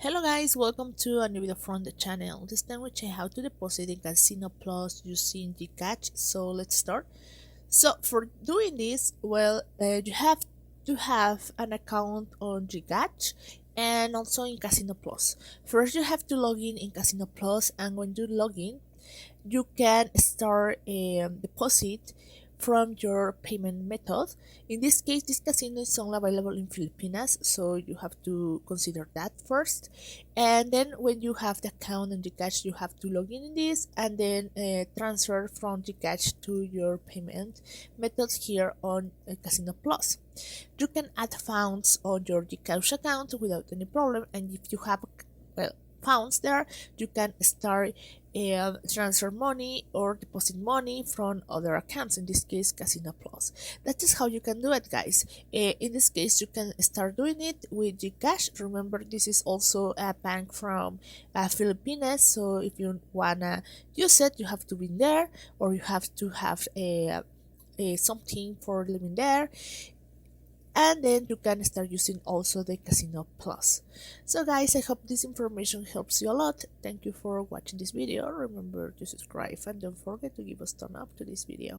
Hello guys, welcome to a new video from the channel. This time we check how to deposit in Casino Plus using GCash. So let's start. So for doing this, you have to have an account on GCash and also in Casino Plus. First you have to log in Casino Plus, and when you log in, you can start a deposit from your payment method. In this case, this casino is only available in Filipinas, so you have to consider that first. And then when you have the account on GCash, you have to log in this and then transfer from GCash to your payment methods here on Casino Plus. You can add funds on your GCash account without any problem, and if you have well funds there, you can start transfer money or deposit money from other accounts, in this case Casino Plus. That is how you can do it, guys. In this case, you can start doing it with GCash. Remember, this is also a bank from Philippines, so if you wanna use it, you have to be there, or you have to have a something for living there, and then you can start using also the Casino Plus. So guys, I hope this information helps you a lot. Thank you for watching this video. Remember to subscribe and don't forget to give us thumbs up to this video.